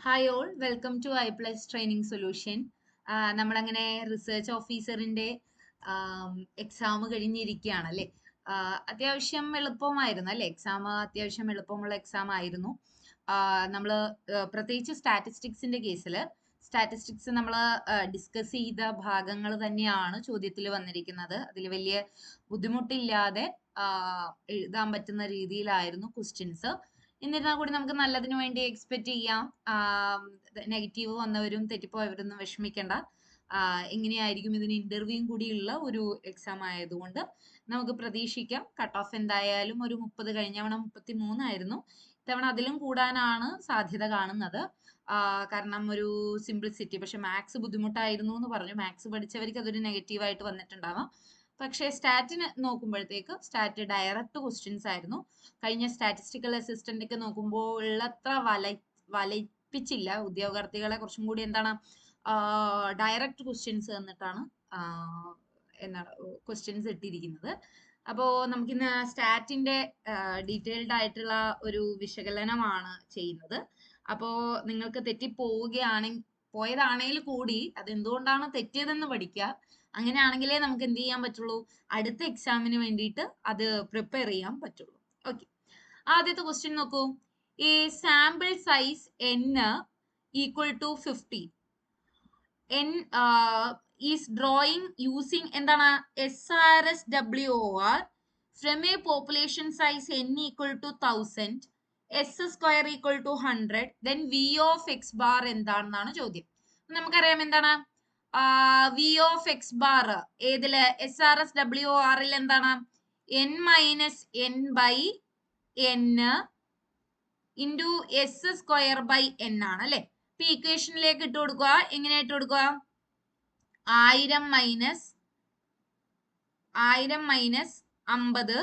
Hi all, welcome to iPlus training solution. നമ്മളങ്ങനെ research ഓഫീസറിന്റെ exam കഴിഞ്ഞിരിക്കുകയാണ് അല്ലേ. അത്യാവശ്യം എളുപ്പമായിരുന്നു അല്ലേ. എക്സാം അത്യാവശ്യം എളുപ്പമുള്ള എക്സാം ആയിരുന്നു. നമ്മൾ പ്രത്യേകിച്ച് സ്റ്റാറ്റിസ്റ്റിക്സിന്റെ കേസിൽ സ്റ്റാറ്റിസ്റ്റിക്സ് നമ്മൾ ഡിസ്കസ് ചെയ്ത ഭാഗങ്ങൾ തന്നെയാണ് ചോദ്യത്തിൽ വന്നിരിക്കുന്നത്. അതിൽ വലിയ ബുദ്ധിമുട്ടില്ലാതെ എഴുതാൻ പറ്റുന്ന രീതിയിലായിരുന്നു ക്വസ്റ്റ്യൻസ്. എന്നിരുന്നാൽ കൂടി നമുക്ക് നല്ലതിനു വേണ്ടി എക്സ്പെക്ട് ചെയ്യാം. നെഗറ്റീവ് വന്നവരും തെറ്റിപ്പോയവരൊന്നും വിഷമിക്കേണ്ട. എങ്ങനെയായിരിക്കും ഇതിന് ഇന്റർവ്യൂ കൂടിയുള്ള ഒരു എക്സാം ആയതുകൊണ്ട് നമുക്ക് പ്രതീക്ഷിക്കാം കട്ട് ഓഫ് എന്തായാലും ഒരു 30 കഴിഞ്ഞവണ 33 ആയിരുന്നു. ഇത്തവണ അതിലും കൂടാനാണ് സാധ്യത കാണുന്നത്. കാരണം ഒരു സിംപ്ലിസിറ്റി. പക്ഷെ മാത്സ് ബുദ്ധിമുട്ടായിരുന്നു എന്ന് പറഞ്ഞു. മാത്സ് പഠിച്ചവർക്ക് അതൊരു നെഗറ്റീവായിട്ട് വന്നിട്ടുണ്ടാവാം. പക്ഷേ സ്റ്റാറ്റിന് നോക്കുമ്പോഴത്തേക്ക് സ്റ്റാറ്റ് ഡയറക്റ്റ് ക്വസ്റ്റ്യൻസ് ആയിരുന്നു. കഴിഞ്ഞ സ്റ്റാറ്റിസ്റ്റിക്കൽ അസിസ്റ്റന്റ് ഒക്കെ നോക്കുമ്പോൾ ഉള്ളത്ര വലയിപ്പിച്ചില്ല ഉദ്യോഗാർത്ഥികളെ. കുറച്ചും കൂടി എന്താണ് ഡയറക്റ്റ് ക്വസ്റ്റ്യൻസ് തന്നിട്ടാണ് എന്താണ് ക്വസ്റ്റ്യൻസ് ഇട്ടിരിക്കുന്നത്. അപ്പോൾ നമുക്കിന്ന് സ്റ്റാറ്റിന്റെ ഡീറ്റെയിൽഡ് ആയിട്ടുള്ള ഒരു വിശകലനമാണ് ചെയ്യുന്നത്. അപ്പോൾ നിങ്ങൾക്ക് പോയതാണെങ്കിൽ കൂടി അത് എന്തുകൊണ്ടാണ് തെറ്റിയതെന്ന് പഠിക്കുക. അങ്ങനെയാണെങ്കിലേ നമുക്ക് എന്ത് ചെയ്യാൻ പറ്റുള്ളൂ, അടുത്ത എക്സാമിന് വേണ്ടിയിട്ട് അത് പ്രിപ്പയർ ചെയ്യാൻ പറ്റുള്ളൂ. ഓക്കെ, ആദ്യത്തെ ക്വസ്റ്റ്യൻ നോക്കൂ. ഈ sample size n equal to 50 n is drawing using എന്താണ് SRSWOR from a population size n equal to 1000 s square equal to 100 then v of x bar എന്താണെന്നാണ് ചോദ്യം. നമുക്കറിയാം എന്താണ് v ഓഫ് x ബാർ ഏതില് SRSWOR എന്താണ് n minus n by n into S square by n ആണ് അല്ലെ. ഇപ്പൊ ഇക്വേഷനിലേക്ക് ഇട്ട് കൊടുക്കുക. എങ്ങനെ ഇട്ട് കൊടുക്കുക? 1000 മൈനസ് 50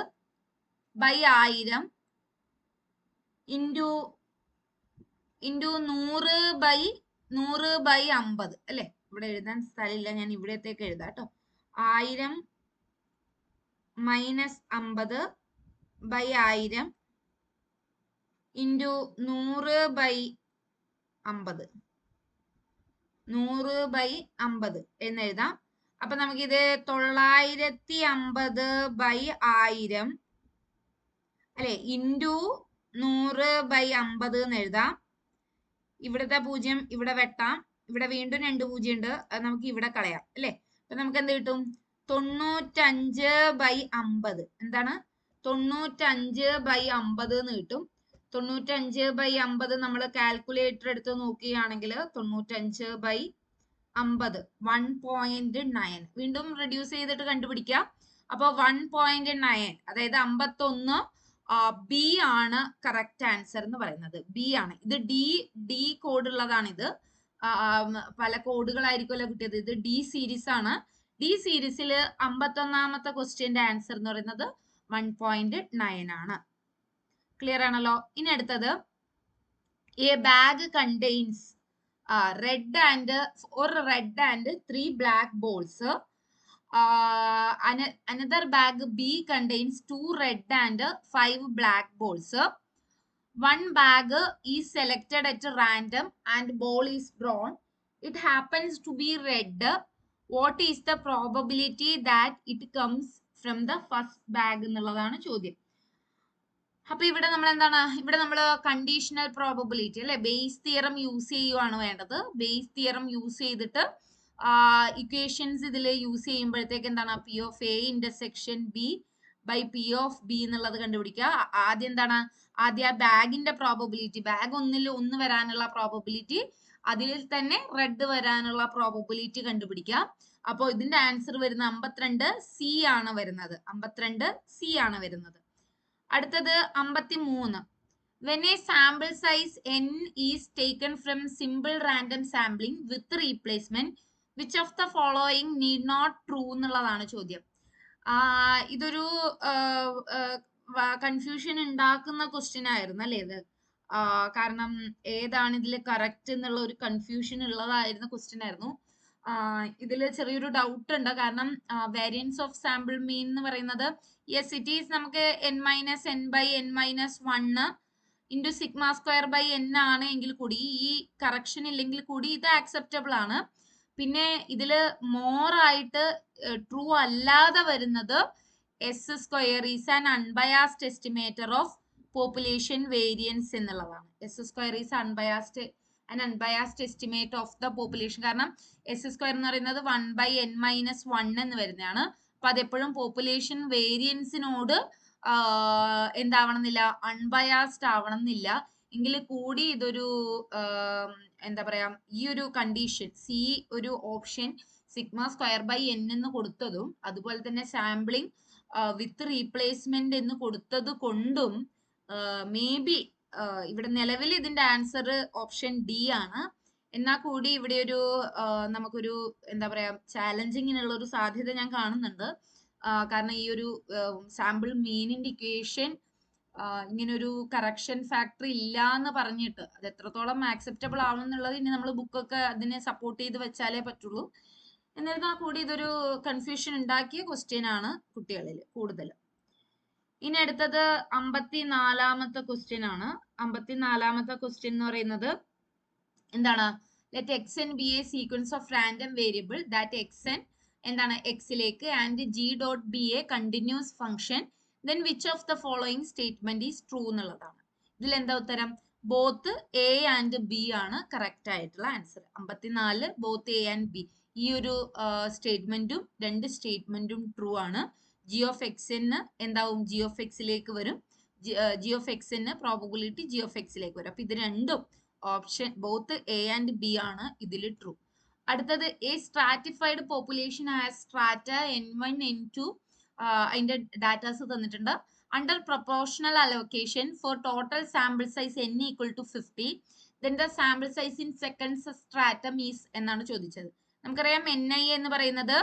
ബൈ 1000 ഇൻറ്റു 100 ബൈ 50 അല്ലെ. ഇവിടെ എഴുതാൻ സ്ഥലമില്ല, ഞാൻ ഇവിടത്തേക്ക് എഴുതാം കേട്ടോ. 1000 മൈനസ് 50 ബൈ 1000 ഇൻറ്റു 100 ബൈ 50 എന്ന് എഴുതാം. അപ്പൊ നമുക്കിത് 950 ബൈ 1000 അല്ലെ ഇൻറ്റു 100 ബൈ 50 എന്ന് എഴുതാം. ഇവിടുത്തെ 0 ഇവിടെ വെട്ടാം. ഇവിടെ വീണ്ടും 2 0 ഉണ്ട്, അത് നമുക്ക് ഇവിടെ കളയാം അല്ലെ. അപ്പൊ നമുക്ക് എന്ത് കിട്ടും? 95 ബൈ 50 എന്താണ് 95 ബൈ 50 എന്ന് കിട്ടും. 95 ബൈ 50 നമ്മൾ കാൽക്കുലേറ്റർ എടുത്ത് നോക്കുകയാണെങ്കിൽ 95 ബൈ 50 1.9 വീണ്ടും റെഡ്യൂസ് ചെയ്തിട്ട് കണ്ടുപിടിക്കാം. അപ്പോൾ 1.9 അതായത് 51 ബി ആണ് കറക്റ്റ് ആൻസർ എന്ന് പറയുന്നത്. ബി ആണ്. ഇത് ഡി കോഡ് ഉള്ളതാണ്. ഇത് പല കോഡുകളായിരിക്കുമല്ലോ കിട്ടിയത്. ഇത് ഡി സീരീസ് ആണ്. ഡി സീരീസിൽ 51ാമത്തെ ക്വസ്റ്റ്യന്റെ ആൻസർ എന്ന് പറയുന്നത് 1.9 ആണ്. ക്ലിയർ ആണല്ലോ. ഇനി അടുത്തത്, A bag contains red and 3 black balls. another bag B contains 2 red and 5 black balls. One bag is selected at random and ball is drawn. It happens to be red. What is the probability that it comes from the first bag എന്നുള്ളതാണ് ചോദ്യം. അപ്പൊ ഇവിടെ നമ്മൾ എന്താണ്, ഇവിടെ നമ്മൾ conditional probability അല്ലെ, Bayes theorem use ചെയ്യുവാണ് വേണ്ടത്. ബേസ് തിയറം യൂസ് ചെയ്തിട്ട് ഇക്വേഷൻസ് ഇതിൽ യൂസ് ചെയ്യുമ്പോഴത്തേക്ക് എന്താണ് P of A intersection B by P of B എന്നുള്ളത് കണ്ടുപിടിക്കുക. ആദ്യം എന്താണ്, ആദ്യം ആ ബാഗിന്റെ പ്രോബബിലിറ്റി, ബാഗ് ഒന്നിൽ 1 വരാനുള്ള പ്രോബബിലിറ്റി, അതിൽ തന്നെ റെഡ് വരാനുള്ള പ്രോബബിലിറ്റി കണ്ടുപിടിക്കുക. അപ്പോൾ ഇതിന്റെ ആൻസർ വരുന്ന 52 സി ആണ് വരുന്നത്. അടുത്തത് 53. when a sample size n is taken from simple random sampling with replacement, which of the following need not true എന്നുള്ളതാണ് ചോദ്യം. ഇതൊരു കൺഫ്യൂഷൻ ഉണ്ടാക്കുന്ന ക്വസ്റ്റ്യൻ ആയിരുന്നു അല്ലേ ഇത്. കാരണം ഏതാണ് ഇതിൽ കറക്റ്റ് എന്നുള്ള ഒരു കൺഫ്യൂഷൻ ഉള്ളതായിരുന്ന ക്വസ്റ്റ്യൻ ആയിരുന്നു. ഇതിൽ ചെറിയൊരു ഡൗട്ട് ഉണ്ട്. കാരണം വേരിയൻസ് ഓഫ് സാമ്പിൾ മീൻ എന്ന് പറയുന്നത് യെസ് ഇറ്റ് ഈസ് നമുക്ക് n - n by n - 1 into sigma square by n ആണ് എങ്കിൽ കൂടി ഈ കറക്ഷൻ ഇല്ലെങ്കിൽ കൂടി ഇത് ആക്സെപ്റ്റബിൾ ആണ്. പിന്നെ ഇതില് മോർ ആയിട്ട് ട്രൂ അല്ലാതെ വരുന്നത് S square is an unbiased estimator of population variance എന്നുള്ളതാണ്. S square is unbiased estimate of the population. കാരണം എസ് സ്ക്വയർ എന്ന് പറയുന്നത് 1/n-1 എന്ന് വരുന്നതാണ്. അപ്പൊ അതെപ്പോഴും പോപ്പുലേഷൻ വേരിയൻസിനോട് എന്താവണമെന്നില്ല, അൺബയാസ്ഡ് ആവണമെന്നില്ല. എങ്കിൽ കൂടി ഇതൊരു എന്താ പറയാ, ഈ ഒരു കണ്ടീഷൻ സി ഒരു option sigma square by n എന്ന് കൊടുത്തതും അതുപോലെ തന്നെ സാമ്പിളിംഗ് വിത്ത് റീപ്ലേസ്മെന്റ് എന്ന് കൊടുത്തത് കൊണ്ടും മേ ബി ഇവിടെ നിലവിൽ ഇതിന്റെ ആൻസർ ഓപ്ഷൻ ഡി ആണ്. എന്നാൽ കൂടി ഇവിടെ ഒരു നമുക്കൊരു എന്താ പറയാ ചാലഞ്ചിങ്ങിനുള്ള ഒരു സാധ്യത ഞാൻ കാണുന്നുണ്ട്. കാരണം ഈ ഒരു സാമ്പിൾ മീനിന്റെ ഇക്വേഷൻ ഇങ്ങനെ ഒരു കറക്ഷൻ ഫാക്ടർ ഇല്ല എന്ന് പറഞ്ഞിട്ട് അത് എത്രത്തോളം ആക്സെപ്റ്റബിൾ ആവും എന്നുള്ളത് ഇനി നമ്മൾ ബുക്കൊക്കെ അതിനെ സപ്പോർട്ട് ചെയ്ത് വെച്ചാലേ പറ്റുള്ളൂ. എന്നിരുന്നാൽ കൂടി ഇതൊരു കൺഫ്യൂഷൻ ഉണ്ടാക്കിയ ക്വസ്റ്റ്യൻ ആണ് കുട്ടികളിൽ കൂടുതൽ. ഇനി അടുത്തത് 54ാമത്തെ ക്വസ്റ്റ്യൻ ആണ്. 54ാമത്തെ ക്വസ്റ്റ്യൻ എന്ന് പറയുന്നത് എന്താണ്? Let xn be a sequence of random variable that xn എന്താണ് എക്സിലേക്ക് and G dot B a continuous function then which of the following statement is true എന്നുള്ളതാണ്. ഇതിൽ എന്താ ഉത്തരം? ബോത്ത് എ ആൻഡ് ബി ആണ് കറക്റ്റ് ആയിട്ടുള്ള answer. 54 both A and B, ഈ ഒരു സ്റ്റേറ്റ്മെന്റും രണ്ട് സ്റ്റേറ്റ്മെന്റും ട്രൂ ആണ്. ജി ഓഫ് എക്സിന് എന്താവും? ജി ഓഫ് എക്സിലേക്ക് വരും. ജി ഓഫ് എക്സിന് പ്രോബബിലിറ്റി ജി ഓഫ് എക്സിലേക്ക് വരും. അപ്പൊ ഇത് രണ്ടും option both A and B ആണ് ഇതിൽ ട്രൂ. അടുത്തത് a stratified population as strata n1 n2 അതിന്റെ ഡാറ്റാസ് തന്നിട്ടുണ്ട്. Under proportional allocation for total sample size n equal to 50 then the sample size in seconds stratum is എന്നാണ് ചോദിച്ചത്. നമുക്കറിയാം ni എന്ന് പറയുന്നത്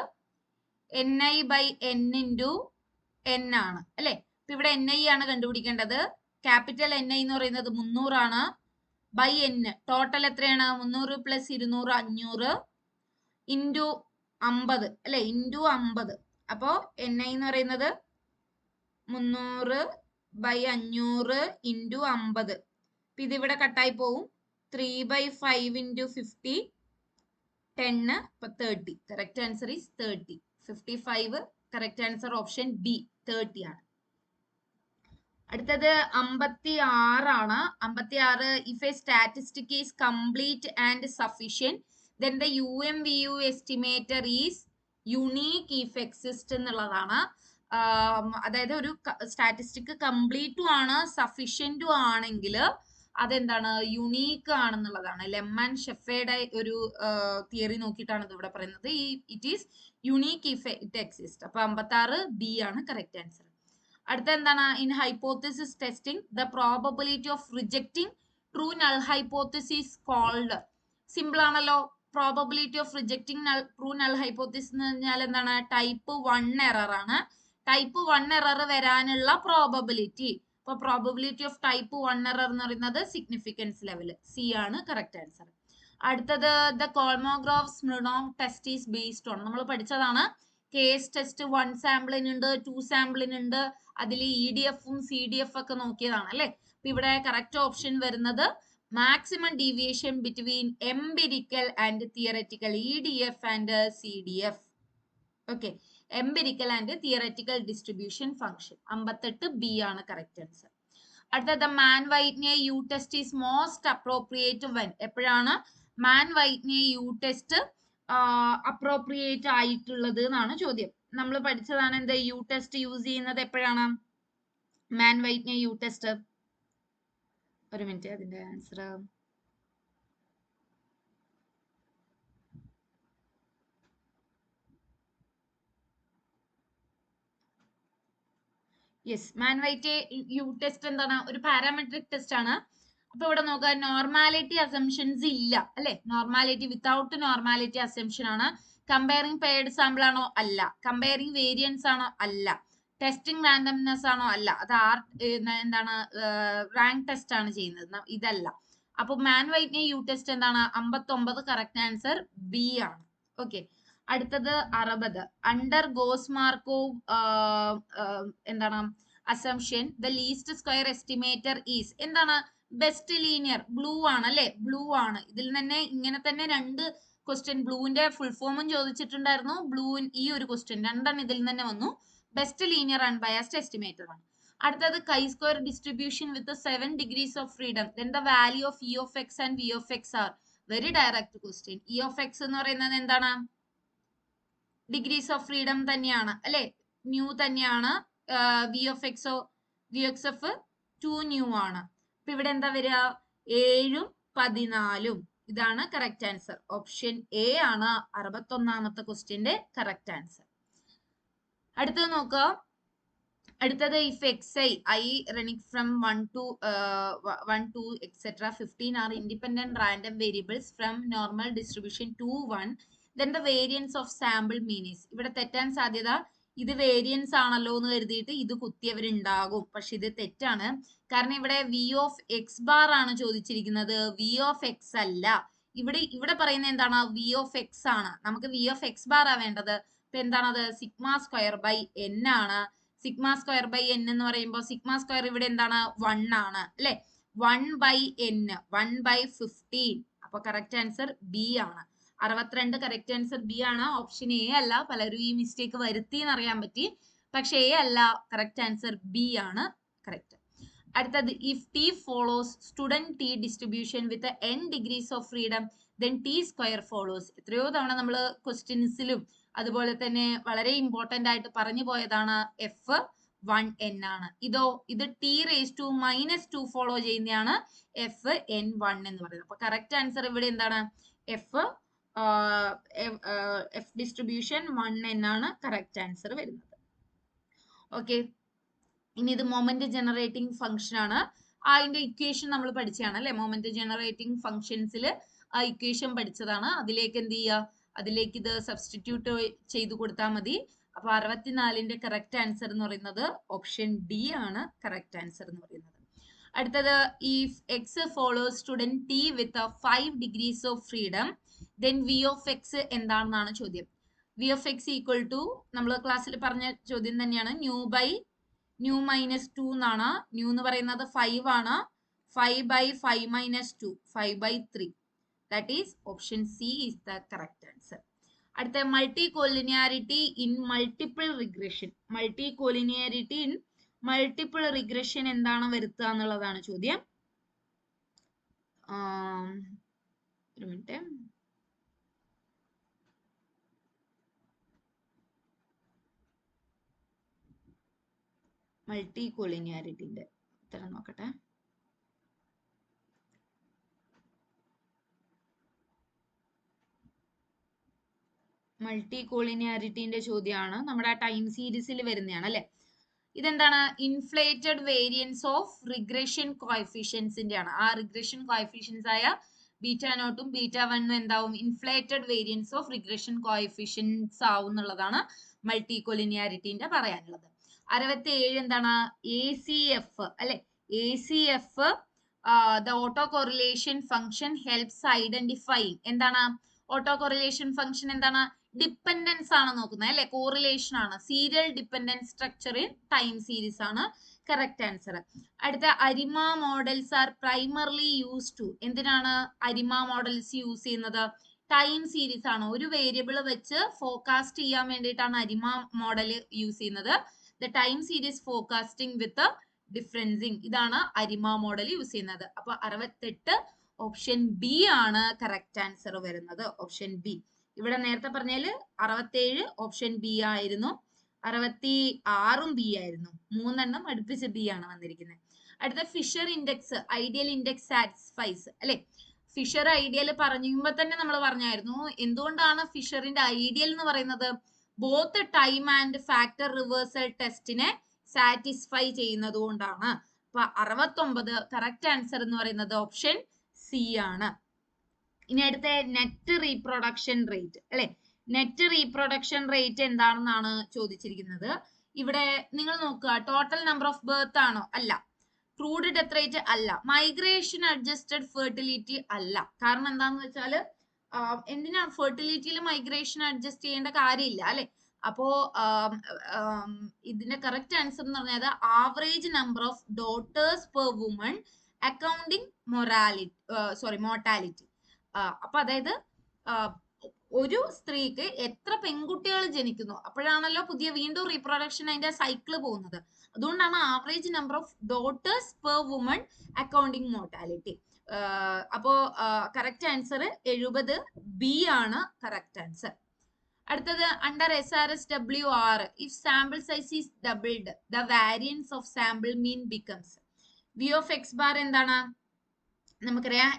ni by n into n ആണ് അല്ലെ. അപ്പൊ ഇവിടെ ni ആണ് കണ്ടുപിടിക്കേണ്ടത്. ക്യാപിറ്റൽ ni എന്ന് പറയുന്നത് 300 ആണ്. ബൈ n ടോട്ടൽ എത്രയാണ്? 300 പ്ലസ് 200 500 ഇൻറ്റു 50 അല്ലെ, ഇൻറ്റു 50. അപ്പോ ni എന്ന് പറയുന്നത് 300 ബൈ 500 ഇൻറ്റു 50. അപ്പൊ ഇതിവിടെ കട്ടായി പോവും. 3/5 ഇൻറ്റു 50 10 അപ്പൊ 30. Correct answer is 30. 55 correct answer option B 30 ആണ്. അടുത്തത് 56 ആണ്. 56 if A statistic is complete and sufficient then the UMVU estimator is unique if exist എന്നുള്ളതാണ്. അതായത് ഒരു സ്റ്റാറ്റിസ്റ്റിക് കംപ്ലീറ്റും ആണ് സഫിഷ്യന്റും ആണെങ്കിൽ അതെന്താണ്? യുണീക്ക് ആണെന്നുള്ളതാണ്. ലെമ്മൻ ഷെഫയുടെ ഒരു തിയറി നോക്കിയിട്ടാണ് ഇത് ഇവിടെ പറയുന്നത്. It is unique if it exist. അപ്പൊ 56 ബി ആണ് കറക്റ്റ് ആൻസർ. അടുത്ത എന്താണ്? In hypothesis testing the probability of rejecting true null hypothesis called. Simple ആണല്ലോ. Probability of rejecting true null hypothesis എന്ന് പറഞ്ഞാൽ എന്താണ്? ടൈപ്പ് 1 എറർ ആണ്. ടൈപ്പ് 1 എറർ വരാനുള്ള പ്രോബബിലിറ്റി. അപ്പൊ പ്രോബബിലിറ്റി ഓഫ് ടൈപ്പ് 1 എറർ എന്ന് പറയുന്നത് സിഗ്നിഫിക്കൻസ് ലെവൽ സി ആണ് കറക്റ്റ് ആൻസർ. അടുത്തത് the Kolmogorov Smirnov test is based on. നമ്മൾ പഠിച്ചതാണ്. Case test 1 സാമ്പിളിനുണ്ട്, 2 സാമ്പിളിനുണ്ട്. അതിൽ EDF-ഉം CDF ഒക്കെ നോക്കിയതാണ് അല്ലെ. അപ്പൊ ഇവിടെ കറക്റ്റ് ഓപ്ഷൻ വരുന്നത് maximum deviation between empirical and theoretical, EDF and CDF. Okay, empirical and theoretical distribution function. 58 B ആണ് correct answer. അടുത്ത the Mann-Whitney U test is most appropriate when. എപ്പോഴാണ് Mann-Whitney U test appropriate ആയിട്ടുള്ളത് എന്നാണ് ചോദ്യം. നമ്മൾ പഠിച്ചതാണ് എന്ത്? U test യൂസ് ചെയ്യുന്നത് എപ്പോഴാണ്? Mann-Whitney U test. ഒരു മിനിറ്റ്, അതിന്റെ answer yes. Mann-Whitney U test എന്താണ്? ഒരു പാരാമെട്രിക് ടെസ്റ്റ് ആണ്. അപ്പൊ ഇവിടെ നോക്കുക, നോർമാലിറ്റി അസംഷൻസ് ഇല്ല അല്ലെ. നോർമാലിറ്റി വിത്തൗട്ട് നോർമാലിറ്റി അസംഷൻ ആണ്. കമ്പയറിംഗ് പെയർഡ് സാമ്പിൾ ആണോ? അല്ല. കമ്പയറിംഗ് വേരിയൻസ് ആണോ? അല്ല. ടെസ്റ്റിംഗ് റാൻഡംനെസ് ആണോ? അല്ല. അത് എന്താണ്? റാങ്ക് ടെസ്റ്റ് ആണ് ചെയ്യുന്നത്, ഇതല്ല. അപ്പൊ Mann-Whitney U ടെസ്റ്റ് എന്താണ്? 59 കറക്റ്റ് ആൻസർ ബി ആണ്. ഓക്കെ. അടുത്തത് 60 അണ്ടർ ഗോസ്-മാർക്കോവ് എന്താണ് assumption the least square estimator is. എന്താണ് ബെസ്റ്റ് ലീനിയർ ബ്ലൂ ആണ് അല്ലെ, ബ്ലൂ ആണ്. ഇതിൽ തന്നെ ഇങ്ങനെ തന്നെ രണ്ട് ക്വസ്റ്റ്യൻ, ബ്ലൂവിന്റെ ഫുൾ ഫോമും ചോദിച്ചിട്ടുണ്ടായിരുന്നു, ബ്ലൂ ഈ ഒരു ക്വസ്റ്റ്യൻ രണ്ടെണ്ണം ഇതിൽ തന്നെ വന്നു. ബെസ്റ്റ് ലീനിയർ അൺബയാസ്ഡ് എസ്റ്റിമേറ്റർ ആണ്. അടുത്തത് chi square distribution with 7 degrees of freedom, then the value of E of x and V of x are. Very direct question. E of x എന്ന് പറയുന്നത് എന്താണ്? ഡിഗ്രീസ് ഓഫ് ഫ്രീഡം തന്നെയാണ് അല്ലെ, nu തന്നെയാണ്. V of എക്സോ, V x F 2 nu ആണ്. അപ്പൊ ഇവിടെ എന്താ വരിക? 7ഉം 14ഉം. ഇതാണ് കറക്റ്റ് ആൻസർ. ഓപ്ഷൻ എ ആണ് 61ാമത്തെ ക്വസ്റ്റ്യന്റെ കറക്റ്റ് ആൻസർ. അടുത്തത് നോക്കുക. അടുത്തത് if X I running from 1 to etc 15 are independent random variables from normal distribution to 1, then the variance of sample mean is. ഇവിടെ തെറ്റാൻ സാധ്യത ഇത് വേരിയൻസ് ആണല്ലോ എന്ന് കരുതിയിട്ട് ഇത് കുത്തിയവരുണ്ടാകും, പക്ഷെ ഇത് തെറ്റാണ്. കാരണം ഇവിടെ വി ഓഫ് എക്സ് ബാർ ആണ് ചോദിച്ചിരിക്കുന്നത്, വി ഓഫ് എക്സ് അല്ല. ഇവിടെ പറയുന്നത് എന്താണ്? വി ഓഫ് എക്സ് ആണ്. നമുക്ക് വി ഓഫ് എക്സ് ബാർ ആ വേണ്ടത്. അപ്പൊ എന്താണത്? സിഗ്മ സ്ക്വയർ ബൈ എൻ ആണ്. സിഗ്മ സ്ക്വയർ ബൈ എൻ എന്ന് പറയുമ്പോൾ സിഗ്മ സ്ക്വയർ ഇവിടെ എന്താണ്? 1 ആണ് അല്ലെ. 1 ബൈ എൻ, 1 ബൈ 15. അപ്പൊ കറക്റ്റ് ആൻസർ ബി ആണ്. 62 കറക്റ്റ് ആൻസർ ബി ആണ്. ഓപ്ഷൻ എ അല്ല. പലരും ഈ മിസ്റ്റേക്ക് വരുത്തി എന്നറിയാൻ പറ്റി, പക്ഷെ എ അല്ല. കറക്റ്റ് ആൻസർ ബി ആണ് കറക്റ്റ്. അടുത്തത് if T follows student T distribution with n degrees of freedom then T square follows. എത്രയോ തവണ നമ്മൾ ക്വസ്റ്റ്യൻസിലും അതുപോലെ തന്നെ വളരെ ഇമ്പോർട്ടന്റ് ആയിട്ട് പറഞ്ഞു പോയതാണ് F1n ആണ്. ഇത് T⁻⁻2 ഫോളോ ചെയ്യുന്നതാണ് Fn1 എന്ന് പറയുന്നത്. അപ്പൊ കറക്റ്റ് ആൻസർ ഇവിടെ എന്താണ്? എഫ് ഡിസ്ട്രിബ്യൂഷൻ 1n ആണ് കറക്റ്റ് ആൻസർ വരുന്നത്. ഓക്കെ, ഇനി ഇത് മൊമെന്റ് ജനറേറ്റിംഗ് ഫംഗ്ഷൻ ആണ്. അതിന്റെ ഇക്വേഷൻ നമ്മൾ പഠിച്ചതാണ് അല്ലെ. മൊമെന്റ് ജനറേറ്റിംഗ് ഫംഗ്ഷൻസിൽ ആ ഇക്വേഷൻ പഠിച്ചതാണ്. അതിലേക്ക് എന്ത് ചെയ്യുക? അതിലേക്ക് ഇത് സബ്സ്റ്റിറ്റ്യൂട്ട് ചെയ്ത് കൊടുത്താൽ മതി. അപ്പൊ 64ന്റെ കറക്റ്റ് ആൻസർ എന്ന് പറയുന്നത് ഓപ്ഷൻ ഡി ആണ് കറക്റ്റ് ആൻസർ എന്ന് പറയുന്നത്. അടുത്തത് if x follows student t with 5 degrees of freedom then V of x എന്താണെന്നാണ് ചോദ്യം. V of x equal to നമ്മൾ ക്ലാസ്സിൽ പറഞ്ഞ ചോദ്യം തന്നെയാണ്, ന്യൂ മൈനസ് 2 എന്നാണ്. ന്യൂ എന്ന് പറയുന്നത് 5 ആണ്. 5 by 5 minus 2, 5 by 3. That is option C is the correct answer. അടുത്ത multicollinearity in multiple regression. Multicollinearity in multiple regression എന്താണ് വരുത്തുക എന്നുള്ളതാണ് ചോദ്യം. ഒരു മിനിറ്റ്. മൾട്ടികോളിനിയാരിറ്റിന്റെ ഉത്തരം നോക്കട്ടെ. മൾട്ടികോളിനിയാരിറ്റിന്റെ ചോദ്യമാണ്. നമ്മുടെ ആ ടൈം സീരീസിൽ വരുന്നതാണ് അല്ലെ. ഇതെന്താണ്? ഇൻഫ്ലേറ്റഡ് വേരിയൻസ് ഓഫ് റിഗ്രഷൻ കോഎഫിഷ്യൻസിന്റെ ആണ്. ആ റിഗ്രഷൻ കോഎഫിഷ്യൻസ് ആയ β0ഉം β1ഉം എന്താവും? Inflated variance of regression coefficients ആവും എന്നുള്ളതാണ് മൾട്ടികോളിനിയാരിറ്റിന്റെ പറയാനുള്ളത്. 67 എന്താണ്? ACF അല്ലെ. ACF the auto correlation function helps identifying. എന്താണ് ഓട്ടോ കോറിലേഷൻ ഫംഗ്ഷൻ? എന്താണ്? ഡിപ്പെൻഡൻസ് ആണ് നോക്കുന്നത് അല്ലെ, കോറിലേഷൻ ആണ്. Serial dependence structure in time series ആണ് കറക്റ്റ് ആൻസർ. അടുത്ത ARIMA models are primarily use to. എന്തിനാണ് അരിമ മോഡൽസ് യൂസ് ചെയ്യുന്നത്? ടൈം സീരീസ് ആണ്. ഒരു വേരിയബിൾ വെച്ച് ഫോർകാസ്റ്റ് ചെയ്യാൻ വേണ്ടിയിട്ടാണ് അരിമ മോഡൽ യൂസ് ചെയ്യുന്നത്. ദ ടൈം സീരീസ് ഫോർകാസ്റ്റിംഗ് വിത്ത് ഡിഫറൻസിങ്, ഇതാണ് അരിമ മോഡൽ യൂസ് ചെയ്യുന്നത്. അപ്പൊ 68 ഓപ്ഷൻ ബി ആണ് കറക്റ്റ് ആൻസർ വരുന്നത്. Option B. ഇവിടെ നേരത്തെ പറഞ്ഞാല് 67 ഓപ്ഷൻ ബി ആയിരുന്നു, 66ഉം ബി ആയിരുന്നു. 3 എണ്ണം അടുപ്പിച്ച് ബി ആണ് വന്നിരിക്കുന്നത്. അടുത്ത Fisher index ideal index satisfies അല്ലെ. ഫിഷർ ഐഡിയൽ പറയുമ്പോ തന്നെ നമ്മൾ പറഞ്ഞായിരുന്നു എന്തുകൊണ്ടാണ് ഫിഷറിന്റെ ഐഡിയൽ എന്ന് പറയുന്നത്? Both time and factor reversal ടെസ്റ്റിനെ സാറ്റിസ്ഫൈ ചെയ്യുന്നത് കൊണ്ടാണ്. അപ്പൊ 69 കറക്റ്റ് ആൻസർ എന്ന് പറയുന്നത് ഓപ്ഷൻ സി ആണ്. ഇനി അടുത്ത നെറ്റ് റീപ്രൊഡക്ഷൻ റേറ്റ് അല്ലെ. നെറ്റ് റീപ്രൊഡക്ഷൻ റേറ്റ് എന്താണെന്നാണ് ചോദിച്ചിരിക്കുന്നത്. ഇവിടെ നിങ്ങൾ നോക്കുക, ടോട്ടൽ നമ്പർ ഓഫ് ബർത്ത് ആണോ? അല്ല. ക്രൂഡ് ഡെത്ത് റേറ്റ് അല്ല. മൈഗ്രേഷൻ അഡ്ജസ്റ്റഡ് ഫെർട്ടിലിറ്റി അല്ല. കാരണം എന്താന്ന് വെച്ചാല് എന്തിനാ ഫെർട്ടിലിറ്റിയിൽ മൈഗ്രേഷൻ അഡ്ജസ്റ്റ് ചെയ്യേണ്ട കാര്യമില്ല അല്ലെ. അപ്പോ ഇതിന്റെ കറക്റ്റ് ആൻസർ എന്ന് പറഞ്ഞാൽ average number of daughters per woman accounting mortality. അപ്പൊ അതായത് ഒരു സ്ത്രീക്ക് എത്ര പെൺകുട്ടികൾ ജനിക്കുന്നു അപ്പോഴാണല്ലോ പുതിയ വീണ്ടും റീപ്രൊഡക്ഷൻ അതിന്റെ സൈക്കിള് പോകുന്നത്. അതുകൊണ്ടാണ് average number of daughters per woman accounting mortality. അപ്പോ കറക്റ്റ് ആൻസർ 70 ബി ആണ് കറക്റ്റ് ആൻസർ. അടുത്തത് under SRSWR if sample size is doubled the variance of sample mean becomes. V of x bar എന്താണ് നമുക്കറിയാം,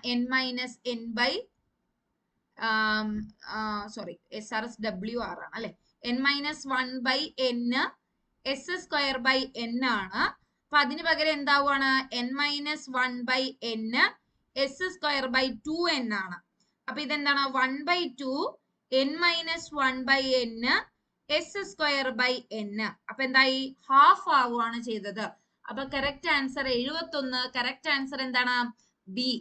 SRSWR ആണ് അല്ലെ, n-1/n s²/n ആണ്. അപ്പൊ അതിന് പകരം എന്താവുകയാണ്, n-1/n s²/2n ആണ്. അപ്പൊ ഇതെന്താണ് 1/2 n-1/n s²/n. അപ്പൊ എന്തായി, ഹാഫ് ആവുകയാണ് ചെയ്തത്. അപ്പൊ കറക്റ്റ് ആൻസർ 71. കറക്റ്റ് ആൻസർ എന്താണ്, ബി.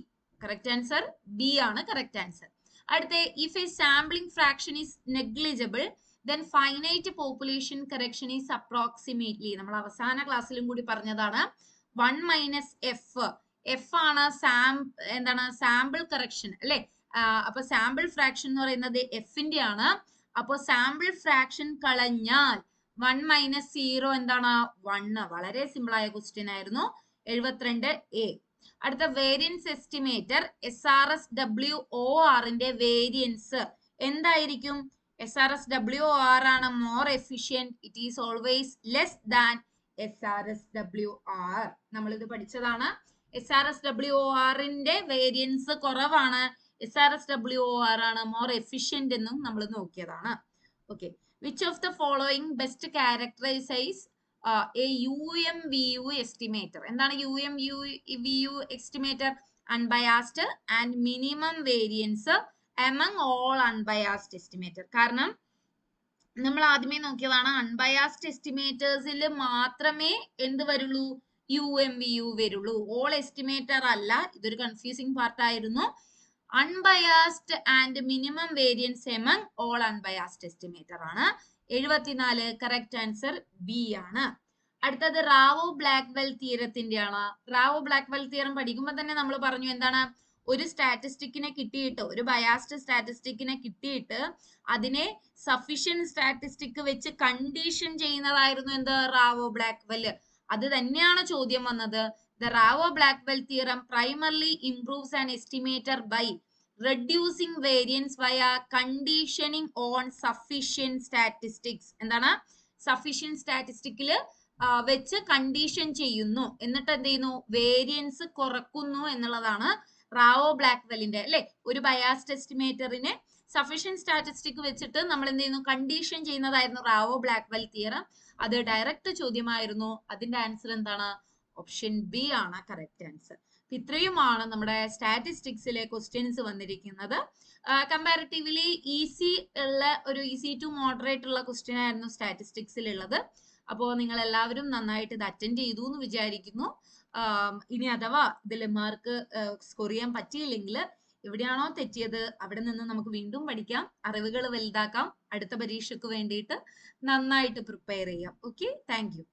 കറക്റ്റ് ആൻസർ ബി ആണ് കറക്റ്റ് ആൻസർ. അടുത്ത if A sampling fraction is negligible then finite population correction is approximately, നമ്മൾ അവസാന ക്ലാസ്സിലും കൂടി പറഞ്ഞതാണ്, 1 - f ആണ് എന്താണ് സാമ്പിൾ കറക്ഷൻ അല്ലെ. അപ്പൊ സാമ്പിൾ ഫ്രാക്ഷൻ എന്ന് പറയുന്നത് എഫിന്റെ ആണ്. അപ്പൊ സാമ്പിൾ ഫ്രാക്ഷൻ കളഞ്ഞാൽ 1 - 0 എന്താണ് 1. വളരെ സിമ്പിൾ ആയ ക്വസ്റ്റ്യൻ ആയിരുന്നു. 72A. അടുത്ത വേരിയൻസ് എസ്റ്റിമേറ്റർ SRSWOR ന്റെ വേരിയൻസ് എന്തായിരിക്കും? SRSWOR ആണ് more efficient. It is always less than SRSWR. നമ്മൾ ഇത് പഠിച്ചതാണ്. SRSWOR ന്റെ വേരിയൻസ് കുറവാണ്, SRSWOR ആണ് മോർ എഫിഷ്യന്റ് എന്നും നമ്മൾ നോക്കിയതാണ്. Okay, which of the following best characterises a UMVU estimator? എന്താണ് UMVU estimator? Unbiased and minimum variance among all unbiased estimator. കാരണം നമ്മൾ ആദ്യമേ നോക്കിയതാണ്, അൺബയാസ്ഡ് എസ്റ്റിമേറ്റേഴ്സിൽ മാത്രമേ എന്ത് വരുള്ളൂ, UMVU വരുള്ളൂ. ഓൾ എസ്റ്റിമേറ്റർ അല്ല. ഇതൊരു കൺഫ്യൂസിംഗ് പാർട്ട് ആയിരുന്നു. Unbiased and minimum variance among all unbiased estimator ആണ്. 74. കറക്റ്റ് ആൻസർ ബി ആണ്. അടുത്തത് റാവോ ബ്ലാക്ക്വെൽ തിയറത്തിന്റെ ആണ്. റാവോ ബ്ലാക്ക്വെൽ തിയറം പഠിക്കുമ്പോൾ തന്നെ നമ്മൾ പറഞ്ഞു എന്താണ്, ഒരു സ്റ്റാറ്റിസ്റ്റിക്കിനെ കിട്ടിയിട്ട്, ഒരു ബയാസ്ഡ് സ്റ്റാറ്റിസ്റ്റിക്കിനെ കിട്ടിയിട്ട് അതിനെ സഫിഷ്യന്റ് സ്റ്റാറ്റിസ്റ്റിക് വെച്ച് കണ്ടീഷൻ ചെയ്യുന്നതായിരുന്നു എന്ത്, റാവോ ബ്ലാക്ക്വെൽ. അത് തന്നെയാണ് ചോദ്യം വന്നത്. The Rao Blackwell theorem primarily improves an estimator by reducing variance via conditioning on sufficient statistics. എന്താണ്, സഫിഷ്യന്റ് സ്റ്റാറ്റിസ്റ്റിക്കില് വെച്ച് കണ്ടീഷൻ ചെയ്യുന്നു, എന്നിട്ട് എന്ത് ചെയ്യുന്നു, വേരിയൻസ് കുറക്കുന്നു എന്നുള്ളതാണ് റാവോ ബ്ലാക്ക്വെല്ലിന്റെ അല്ലെ. ഒരു ബയാസ്ഡ് എസ്റ്റിമേറ്ററിനെ സഫിഷ്യന്റ് സ്റ്റാറ്റിസ്റ്റിക് വെച്ചിട്ട് നമ്മൾ എന്ത് ചെയ്യുന്നു, കണ്ടീഷൻ ചെയ്യുന്നതായിരുന്നു റാവോ ബ്ലാക്ക്വെൽ തിയറം. അത് ഡയറക്റ്റ് ചോദ്യമായിരുന്നു. അതിന്റെ ആൻസർ എന്താണ്, ഓപ്ഷൻ ബി ആണ് കറക്റ്റ് ആൻസർ. ഇത്രയുമാണ് നമ്മുടെ സ്റ്റാറ്റിസ്റ്റിക്സിലെ ക്വസ്റ്റ്യൻസ് വന്നിരിക്കുന്നത്. കമ്പാരിറ്റീവ്ലി ഈസി ഉള്ള ഒരു ഈസി ടു മോഡറേറ്റ് ഉള്ള ക്വസ്റ്റ്യൻ ആയിരുന്നു സ്റ്റാറ്റിസ്റ്റിക്സിൽ ഉള്ളത്. അപ്പോൾ നിങ്ങൾ എല്ലാവരും നന്നായിട്ട് ഇത് അറ്റൻഡ് ചെയ്തു എന്ന് വിചാരിക്കുന്നു. ഇനി അഥവാ ഇതിൽ മാർക്ക് സ്കോർ ചെയ്യാൻ പറ്റിയില്ലെങ്കിൽ എവിടെയാണോ തെറ്റിയത് അവിടെ നിന്ന് നമുക്ക് വീണ്ടും പഠിക്കാം, അറിവുകൾ വലുതാക്കാം, അടുത്ത പരീക്ഷയ്ക്ക് വേണ്ടിയിട്ട് നന്നായിട്ട് പ്രിപ്പയർ ചെയ്യാം. Okay, thank you.